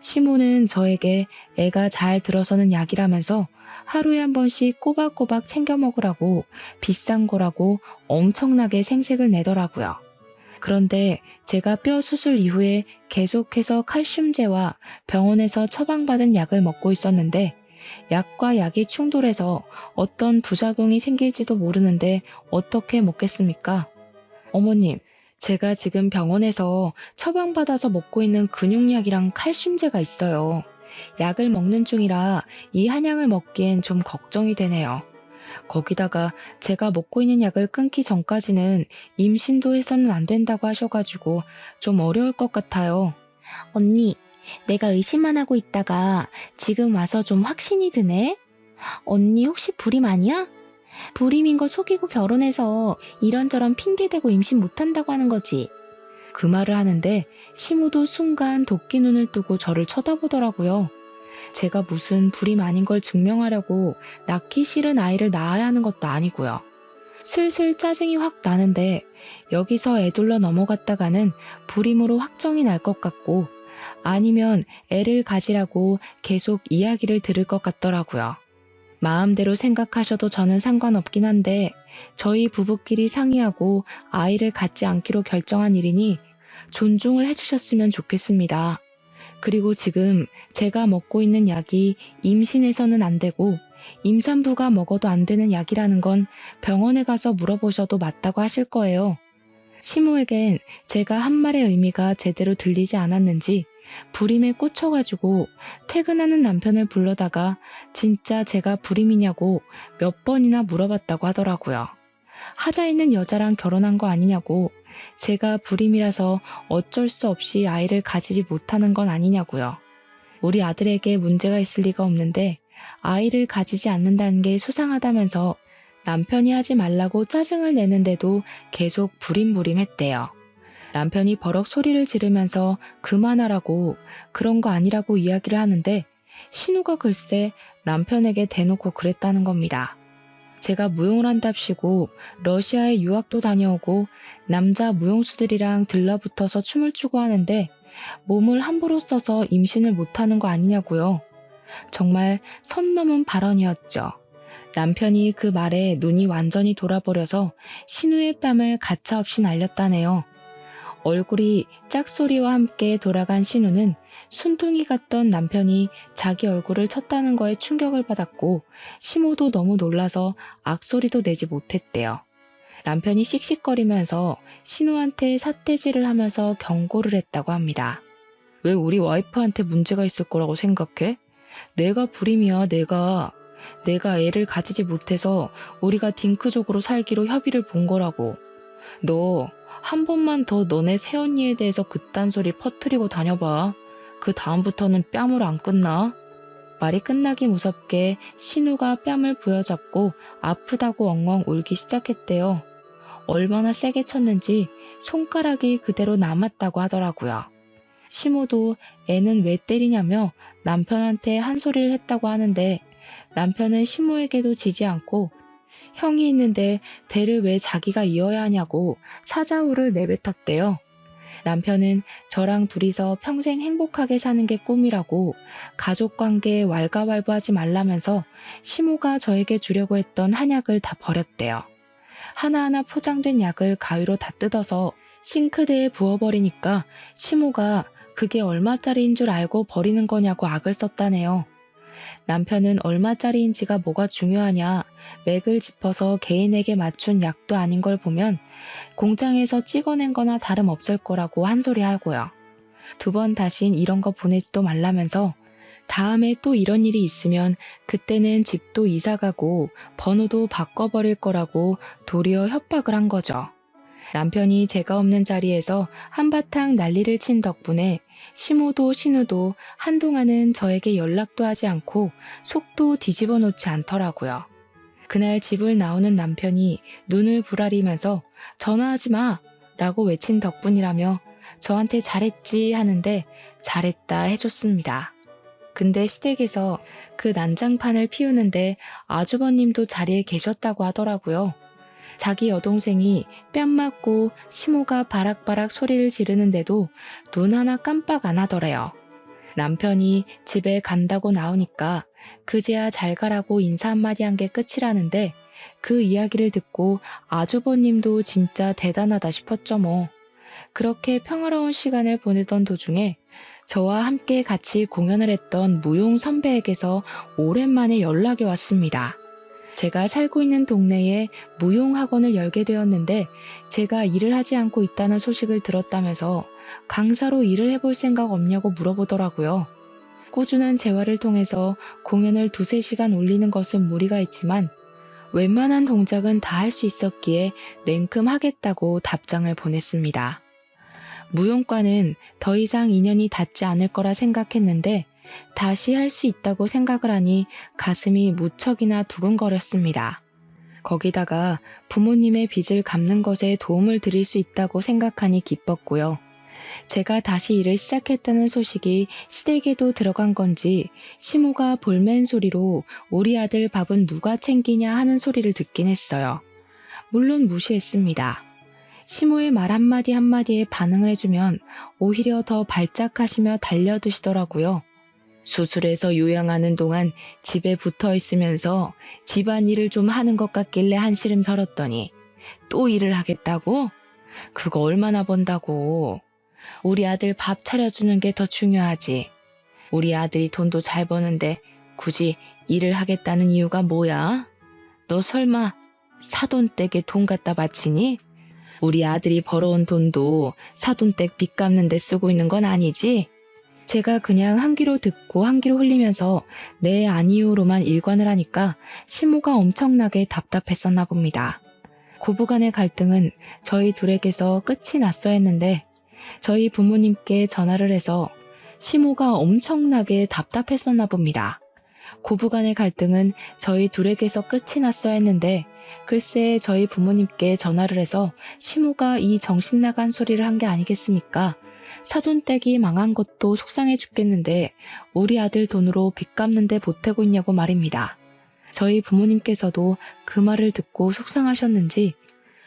시모는 저에게 애가 잘 들어서는 약이라면서 하루에 한 번씩 꼬박꼬박 챙겨 먹으라고 비싼 거라고 엄청나게 생색을 내더라고요. 그런데 제가 뼈 수술 이후에 계속해서 칼슘제와 병원에서 처방받은 약을 먹고 있었는데 약과 약이 충돌해서 어떤 부작용이 생길지도 모르는데 어떻게 먹겠습니까? 어머님, 제가 지금 병원에서 처방받아서 먹고 있는 근육약이랑 칼슘제가 있어요. 약을 먹는 중이라 이 한약을 먹기엔 좀 걱정이 되네요. 거기다가 제가 먹고 있는 약을 끊기 전까지는 임신도 해서는 안 된다고 하셔가지고 좀 어려울 것 같아요. 언니, 내가 의심만 하고 있다가 지금 와서 좀 확신이 드네? 언니 혹시 불임 아니야? 불임인 거 속이고 결혼해서 이런저런 핑계대고 임신 못한다고 하는 거지. 그 말을 하는데 시무도 순간 도끼 눈을 뜨고 저를 쳐다보더라고요. 제가 무슨 불임 아닌 걸 증명하려고 낳기 싫은 아이를 낳아야 하는 것도 아니고요. 슬슬 짜증이 확 나는데 여기서 애둘러 넘어갔다가는 불임으로 확정이 날 것 같고 아니면 애를 가지라고 계속 이야기를 들을 것 같더라고요. 마음대로 생각하셔도 저는 상관없긴 한데 저희 부부끼리 상의하고 아이를 갖지 않기로 결정한 일이니 존중을 해주셨으면 좋겠습니다. 그리고 지금 제가 먹고 있는 약이 임신해서는 안 되고 임산부가 먹어도 안 되는 약이라는 건 병원에 가서 물어보셔도 맞다고 하실 거예요. 시모에겐 제가 한 말의 의미가 제대로 들리지 않았는지 불임에 꽂혀가지고 퇴근하는 남편을 불러다가 진짜 제가 불임이냐고 몇 번이나 물어봤다고 하더라고요. 하자 있는 여자랑 결혼한 거 아니냐고, 제가 불임이라서 어쩔 수 없이 아이를 가지지 못하는 건 아니냐고요. 우리 아들에게 문제가 있을 리가 없는데 아이를 가지지 않는다는 게 수상하다면서 남편이 하지 말라고 짜증을 내는데도 계속 부림부림했대요. 남편이 버럭 소리를 지르면서 그만하라고, 그런 거 아니라고 이야기를 하는데 신우가 글쎄 남편에게 대놓고 그랬다는 겁니다. 제가 무용을 한답시고 러시아에 유학도 다녀오고 남자 무용수들이랑 들러붙어서 춤을 추고 하는데 몸을 함부로 써서 임신을 못하는 거 아니냐고요. 정말 선 넘은 발언이었죠. 남편이 그 말에 눈이 완전히 돌아버려서 신우의 뺨을 가차없이 날렸다네요. 얼굴이 짝소리와 함께 돌아간 신우는 순둥이 같던 남편이 자기 얼굴을 쳤다는 거에 충격을 받았고 시모도 너무 놀라서 악소리도 내지 못했대요. 남편이 씩씩거리면서 신우한테 삿대질을 하면서 경고를 했다고 합니다. 왜 우리 와이프한테 문제가 있을 거라고 생각해? 내가 불임이야, 내가 애를 가지지 못해서 우리가 딩크족으로 살기로 협의를 본 거라고. 너 한 번만 더 너네 새언니에 대해서 그딴 소리 퍼뜨리고 다녀봐. 그 다음부터는 뺨으로 안 끝나. 말이 끝나기 무섭게 신우가 뺨을 부여잡고 아프다고 엉엉 울기 시작했대요. 얼마나 세게 쳤는지 손가락이 그대로 남았다고 하더라고요. 시모도 애는 왜 때리냐며 남편한테 한 소리를 했다고 하는데 남편은 시모에게도 지지 않고 형이 있는데 대를 왜 자기가 이어야 하냐고 사자후를 내뱉었대요. 남편은 저랑 둘이서 평생 행복하게 사는 게 꿈이라고 가족관계에 왈가왈부하지 말라면서 시모가 저에게 주려고 했던 한약을 다 버렸대요. 하나하나 포장된 약을 가위로 다 뜯어서 싱크대에 부어버리니까 시모가 그게 얼마짜리인 줄 알고 버리는 거냐고 악을 썼다네요. 남편은 얼마짜리인지가 뭐가 중요하냐, 맥을 짚어서 개인에게 맞춘 약도 아닌 걸 보면 공장에서 찍어낸 거나 다름없을 거라고 한 소리 하고요. 2번 다신 이런 거 보내지도 말라면서 다음에 또 이런 일이 있으면 그때는 집도 이사가고 번호도 바꿔버릴 거라고 도리어 협박을 한 거죠. 남편이 제가 없는 자리에서 한바탕 난리를 친 덕분에 시모도 신우도 한동안은 저에게 연락도 하지 않고 속도 뒤집어 놓지 않더라고요. 그날 집을 나오는 남편이 눈을 부라리면서 전화하지 마! 라고 외친 덕분이라며 저한테 잘했지 하는데 잘했다 해줬습니다. 근데 시댁에서 그 난장판을 피우는데 아주버님도 자리에 계셨다고 하더라고요. 자기 여동생이 뺨 맞고 시모가 바락바락 소리를 지르는데도 눈 하나 깜빡 안 하더래요. 남편이 집에 간다고 나오니까 그제야 잘 가라고 인사 한마디 한 게 끝이라는데 그 이야기를 듣고 아주버님도 진짜 대단하다 싶었죠 뭐. 그렇게 평화로운 시간을 보내던 도중에 저와 함께 같이 공연을 했던 무용 선배에게서 오랜만에 연락이 왔습니다. 제가 살고 있는 동네에 무용학원을 열게 되었는데 제가 일을 하지 않고 있다는 소식을 들었다면서 강사로 일을 해볼 생각 없냐고 물어보더라고요. 꾸준한 재활을 통해서 공연을 2-3시간 올리는 것은 무리가 있지만 웬만한 동작은 다 할 수 있었기에 냉큼 하겠다고 답장을 보냈습니다. 무용과는 더 이상 인연이 닿지 않을 거라 생각했는데 다시 할 수 있다고 생각을 하니 가슴이 무척이나 두근거렸습니다. 거기다가 부모님의 빚을 갚는 것에 도움을 드릴 수 있다고 생각하니 기뻤고요. 제가 다시 일을 시작했다는 소식이 시댁에도 들어간 건지 시모가 볼멘 소리로 우리 아들 밥은 누가 챙기냐 하는 소리를 듣긴 했어요. 물론 무시했습니다. 시모의 말 한마디 한마디에 반응을 해주면 오히려 더 발작하시며 달려드시더라고요. 수술해서 요양하는 동안 집에 붙어 있으면서 집안일을 좀 하는 것 같길래 한시름 털었더니 또 일을 하겠다고? 그거 얼마나 번다고. 우리 아들 밥 차려주는 게 더 중요하지. 우리 아들이 돈도 잘 버는데 굳이 일을 하겠다는 이유가 뭐야? 너 설마 사돈댁에 돈 갖다 바치니? 우리 아들이 벌어온 돈도 사돈댁 빚 갚는 데 쓰고 있는 건 아니지? 제가 그냥 한 귀로 듣고 한 귀로 흘리면서 네 아니요로만 일관을 하니까 시모가 엄청나게 답답했었나 봅니다. 고부간의 갈등은 저희 둘에게서 끝이 났어야 했는데 저희 부모님께 전화를 해서 시모가 엄청나게 답답했었나 봅니다. 고부간의 갈등은 저희 둘에게서 끝이 났어야 했는데 글쎄 저희 부모님께 전화를 해서 시모가 이 정신나간 소리를 한 게 아니겠습니까? 사돈댁이 망한 것도 속상해 죽겠는데 우리 아들 돈으로 빚 갚는데 보태고 있냐고 말입니다. 저희 부모님께서도 그 말을 듣고 속상하셨는지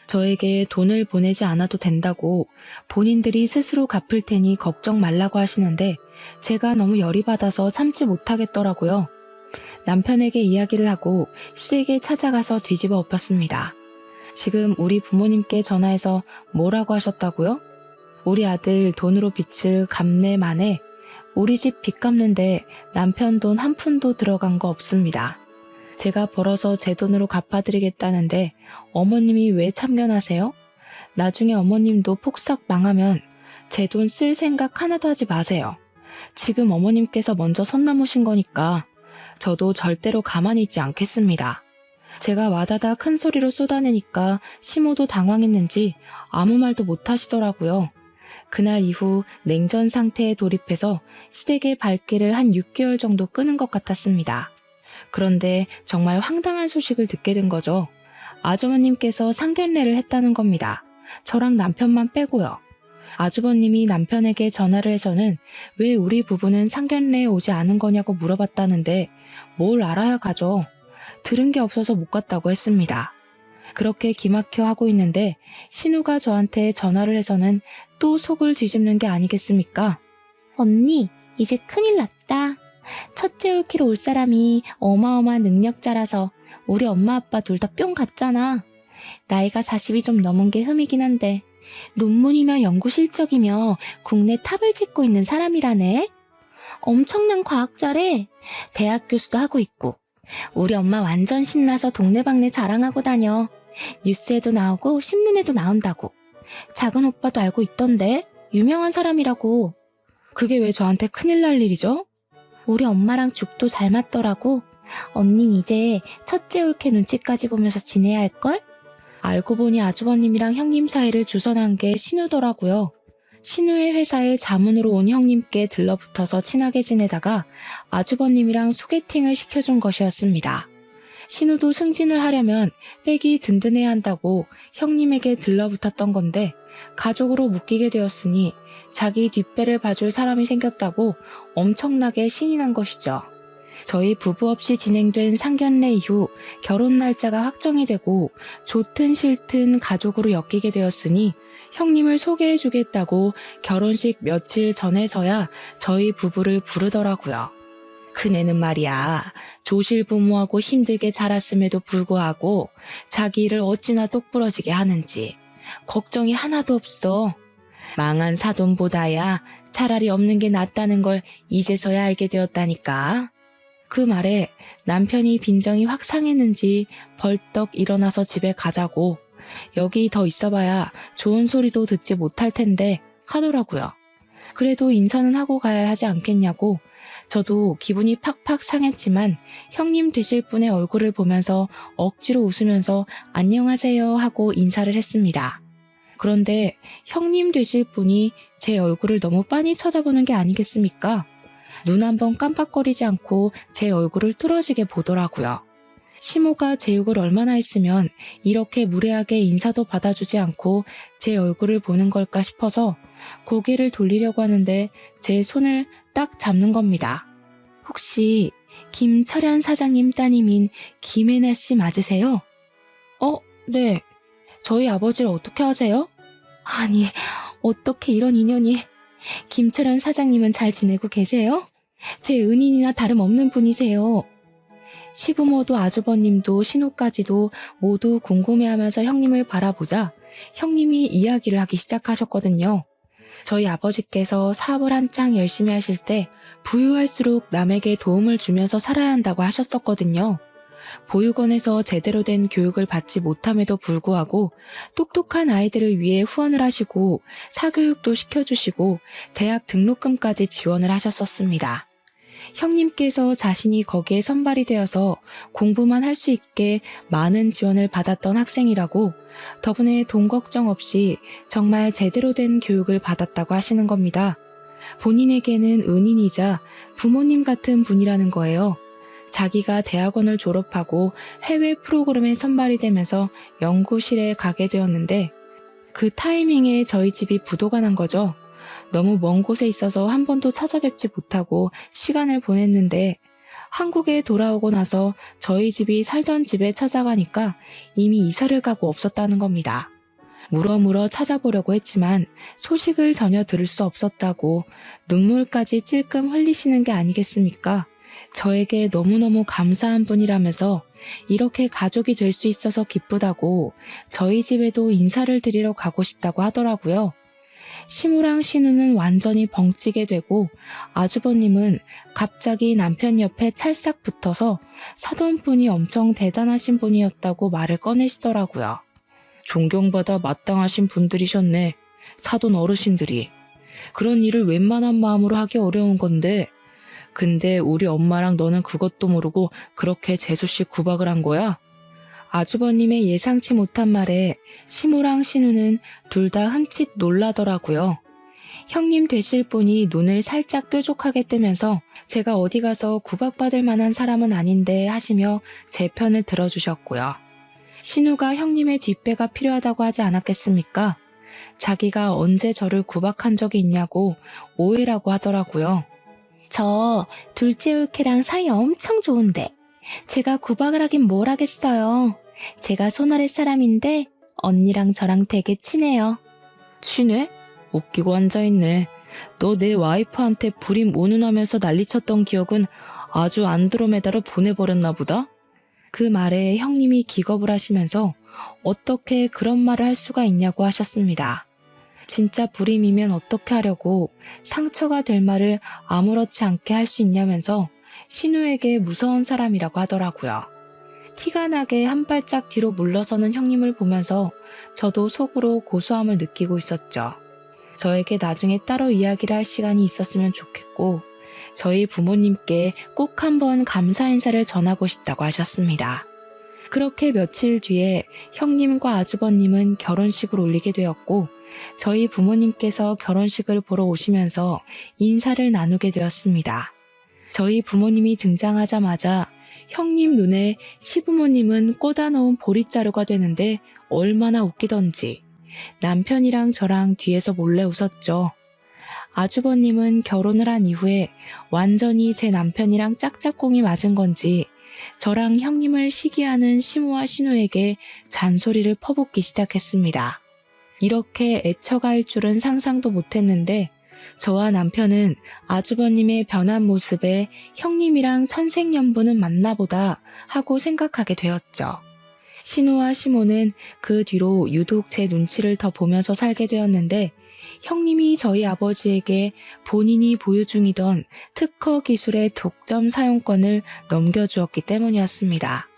저에게 돈을 보내지 않아도 된다고 본인들이 스스로 갚을 테니 걱정 말라고 하시는데 제가 너무 열이 받아서 참지 못하겠더라고요. 남편에게 이야기를 하고 시댁에 찾아가서 뒤집어 엎었습니다. 지금 우리 부모님께 전화해서 뭐라고 하셨다고요? 우리 아들 돈으로 빚을 갚네 마네. 우리 집 빚 갚는데 남편 돈 한 푼도 들어간 거 없습니다. 제가 벌어서 제 돈으로 갚아드리겠다는데 어머님이 왜 참견하세요? 나중에 어머님도 폭삭 망하면 제 돈 쓸 생각 하나도 하지 마세요. 지금 어머님께서 먼저 선 넘으신 거니까 저도 절대로 가만히 있지 않겠습니다. 제가 와다다 큰 소리로 쏟아내니까 시모도 당황했는지 아무 말도 못 하시더라고요. 그날 이후 냉전 상태에 돌입해서 시댁의 발길을 한 6개월 정도 끄는 것 같았습니다. 그런데 정말 황당한 소식을 듣게 된 거죠. 아주버님께서 상견례를 했다는 겁니다. 저랑 남편만 빼고요. 아주버님이 남편에게 전화를 해서는 왜 우리 부부는 상견례에 오지 않은 거냐고 물어봤다는데 뭘 알아야 가죠. 들은 게 없어서 못 갔다고 했습니다. 그렇게 기막혀 하고 있는데 신우가 저한테 전화를 해서는 또 속을 뒤집는 게 아니겠습니까? 언니, 이제 큰일 났다. 첫째 올키로 올 사람이 어마어마한 능력자라서 우리 엄마 아빠 둘 다 뿅 갔잖아. 나이가 40이 좀 넘은 게 흠이긴 한데 논문이며 연구 실적이며 국내 탑을 찍고 있는 사람이라네. 엄청난 과학자래. 대학 교수도 하고 있고. 우리 엄마 완전 신나서 동네방네 자랑하고 다녀. 뉴스에도 나오고 신문에도 나온다고. 작은 오빠도 알고 있던데. 유명한 사람이라고. 그게 왜 저한테 큰일 날 일이죠? 우리 엄마랑 죽도 잘 맞더라고. 언닌 이제 첫째 올케 눈치까지 보면서 지내야 할걸? 알고 보니 아주버님이랑 형님 사이를 주선한 게 신우더라고요. 신우의 회사에 자문으로 온 형님께 들러붙어서 친하게 지내다가 아주버님이랑 소개팅을 시켜준 것이었습니다. 신우도 승진을 하려면 백이 든든해야 한다고 형님에게 들러붙었던 건데 가족으로 묶이게 되었으니 자기 뒷배를 봐줄 사람이 생겼다고 엄청나게 신이 난 것이죠. 저희 부부 없이 진행된 상견례 이후 결혼 날짜가 확정이 되고 좋든 싫든 가족으로 엮이게 되었으니 형님을 소개해주겠다고 결혼식 며칠 전에서야 저희 부부를 부르더라고요. 그네는 말이야, 조실부모하고 힘들게 자랐음에도 불구하고 자기 일을 어찌나 똑부러지게 하는지 걱정이 하나도 없어. 망한 사돈보다야 차라리 없는 게 낫다는 걸 이제서야 알게 되었다니까. 그 말에 남편이 빈정이 확 상했는지 벌떡 일어나서 집에 가자고, 여기 더 있어봐야 좋은 소리도 듣지 못할 텐데 하더라고요. 그래도 인사는 하고 가야 하지 않겠냐고. 저도 기분이 팍팍 상했지만 형님 되실 분의 얼굴을 보면서 억지로 웃으면서 안녕하세요 하고 인사를 했습니다. 그런데 형님 되실 분이 제 얼굴을 너무 빤히 쳐다보는 게 아니겠습니까? 눈 한번 깜빡거리지 않고 제 얼굴을 뚫어지게 보더라고요. 시모가 제 욕을 얼마나 했으면 이렇게 무례하게 인사도 받아주지 않고 제 얼굴을 보는 걸까 싶어서 고개를 돌리려고 하는데 제 손을 딱 잡는 겁니다. 혹시 김철현 사장님 따님인 김혜나 씨 맞으세요? 네. 저희 아버지를 어떻게 아세요? 아니, 어떻게 이런 인연이. 김철현 사장님은 잘 지내고 계세요? 제 은인이나 다름없는 분이세요. 시부모도 아주버님도 신우까지도 모두 궁금해하면서 형님을 바라보자 형님이 이야기를 하기 시작하셨거든요. 저희 아버지께서 사업을 한창 열심히 하실 때 부유할수록 남에게 도움을 주면서 살아야 한다고 하셨었거든요. 보육원에서 제대로 된 교육을 받지 못함에도 불구하고 똑똑한 아이들을 위해 후원을 하시고 사교육도 시켜주시고 대학 등록금까지 지원을 하셨었습니다. 형님께서 자신이 거기에 선발이 되어서 공부만 할 수 있게 많은 지원을 받았던 학생이라고, 덕분에 돈 걱정 없이 정말 제대로 된 교육을 받았다고 하시는 겁니다. 본인에게는 은인이자 부모님 같은 분이라는 거예요. 자기가 대학원을 졸업하고 해외 프로그램에 선발이 되면서 연구실에 가게 되었는데 그 타이밍에 저희 집이 부도가 난 거죠. 너무 먼 곳에 있어서 한 번도 찾아뵙지 못하고 시간을 보냈는데 한국에 돌아오고 나서 저희 집이 살던 집에 찾아가니까 이미 이사를 가고 없었다는 겁니다. 물어물어 찾아보려고 했지만 소식을 전혀 들을 수 없었다고 눈물까지 찔끔 흘리시는 게 아니겠습니까? 저에게 너무너무 감사한 분이라면서 이렇게 가족이 될 수 있어서 기쁘다고 저희 집에도 인사를 드리러 가고 싶다고 하더라고요. 시무랑 신우는 완전히 벙찌게 되고 아주버님은 갑자기 남편 옆에 찰싹 붙어서 사돈분이 엄청 대단하신 분이었다고 말을 꺼내시더라고요. 존경받아 마땅하신 분들이셨네. 사돈 어르신들이. 그런 일을 웬만한 마음으로 하기 어려운 건데 근데 우리 엄마랑 너는 그것도 모르고 그렇게 재수씨 구박을 한 거야? 아주버님의 예상치 못한 말에 시무랑 신우는 둘 다 흠칫 놀라더라고요. 형님 되실 분이 눈을 살짝 뾰족하게 뜨면서 제가 어디 가서 구박받을 만한 사람은 아닌데 하시며 제 편을 들어주셨고요. 신우가 형님의 뒷배가 필요하다고 하지 않았겠습니까? 자기가 언제 저를 구박한 적이 있냐고 오해라고 하더라고요. 저 둘째 올케랑 사이 엄청 좋은데 제가 구박을 하긴 뭘 하겠어요. 제가 손아래 사람인데 언니랑 저랑 되게 친해요. 친해? 웃기고 앉아있네. 너 내 와이프한테 불임 운운하면서 난리쳤던 기억은 아주 안드로메다로 보내버렸나 보다? 그 말에 형님이 기겁을 하시면서 어떻게 그런 말을 할 수가 있냐고 하셨습니다. 진짜 불임이면 어떻게 하려고 상처가 될 말을 아무렇지 않게 할 수 있냐면서 신우에게 무서운 사람이라고 하더라고요. 티가 나게 한 발짝 뒤로 물러서는 형님을 보면서 저도 속으로 고소함을 느끼고 있었죠. 저에게 나중에 따로 이야기를 할 시간이 있었으면 좋겠고 저희 부모님께 꼭 한번 감사 인사를 전하고 싶다고 하셨습니다. 그렇게 며칠 뒤에 형님과 아주버님은 결혼식을 올리게 되었고 저희 부모님께서 결혼식을 보러 오시면서 인사를 나누게 되었습니다. 저희 부모님이 등장하자마자 형님 눈에 시부모님은 꽂아놓은 보릿자루가 되는데 얼마나 웃기던지 남편이랑 저랑 뒤에서 몰래 웃었죠. 아주버님은 결혼을 한 이후에 완전히 제 남편이랑 짝짝꿍이 맞은 건지 저랑 형님을 시기하는 시모와 신우에게 잔소리를 퍼붓기 시작했습니다. 이렇게 애처갈 줄은 상상도 못했는데 저와 남편은 아주버님의 변한 모습에 형님이랑 천생연분은 맞나보다 하고 생각하게 되었죠. 신우와 시모는 그 뒤로 유독 제 눈치를 더 보면서 살게 되었는데 형님이 저희 아버지에게 본인이 보유 중이던 특허 기술의 독점 사용권을 넘겨주었기 때문이었습니다.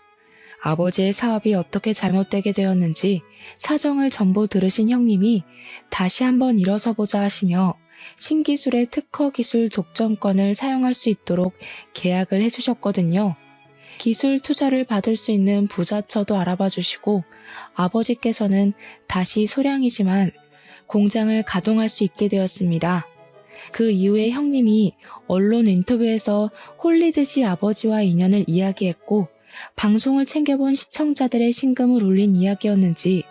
아버지의 사업이 어떻게 잘못되게 되었는지 사정을 전부 들으신 형님이 다시 한번 일어서보자 하시며 신기술의 특허 기술 독점권을 사용할 수 있도록 계약을 해주셨거든요. 기술 투자를 받을 수 있는 부자처도 알아봐 주시고 아버지께서는 다시 소량이지만 공장을 가동할 수 있게 되었습니다. 그 이후에 형님이 언론 인터뷰에서 홀리듯이 아버지와 인연을 이야기했고 방송을 챙겨본 시청자들의 심금을 울린 이야기였는지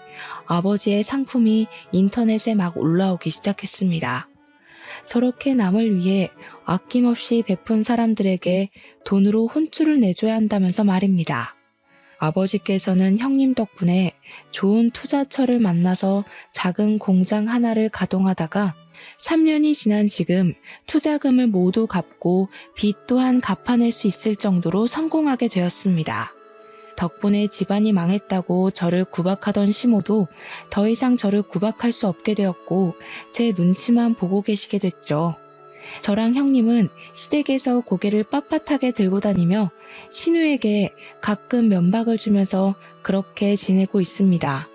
아버지의 상품이 인터넷에 막 올라오기 시작했습니다. 저렇게 남을 위해 아낌없이 베푼 사람들에게 돈으로 혼쭐을 내줘야 한다면서 말입니다. 아버지께서는 형님 덕분에 좋은 투자처를 만나서 작은 공장 하나를 가동하다가 3년이 지난 지금 투자금을 모두 갚고 빚 또한 갚아낼 수 있을 정도로 성공하게 되었습니다. 덕분에 집안이 망했다고 저를 구박하던 시모도 더 이상 저를 구박할 수 없게 되었고 제 눈치만 보고 계시게 됐죠. 저랑 형님은 시댁에서 고개를 빳빳하게 들고 다니며 신우에게 가끔 면박을 주면서 그렇게 지내고 있습니다.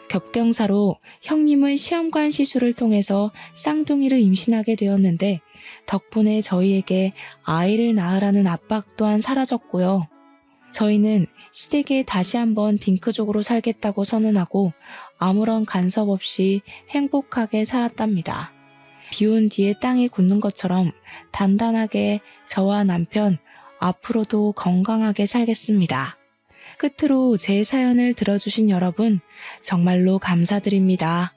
겹경사로 형님은 시험관 시술을 통해서 쌍둥이를 임신하게 되었는데 덕분에 저희에게 아이를 낳으라는 압박 또한 사라졌고요. 저희는 시댁에 다시 한번 딩크족으로 살겠다고 선언하고 아무런 간섭 없이 행복하게 살았답니다. 비온 뒤에 땅이 굳는 것처럼 단단하게 저와 남편 앞으로도 건강하게 살겠습니다. 끝으로 제 사연을 들어주신 여러분 정말로 감사드립니다.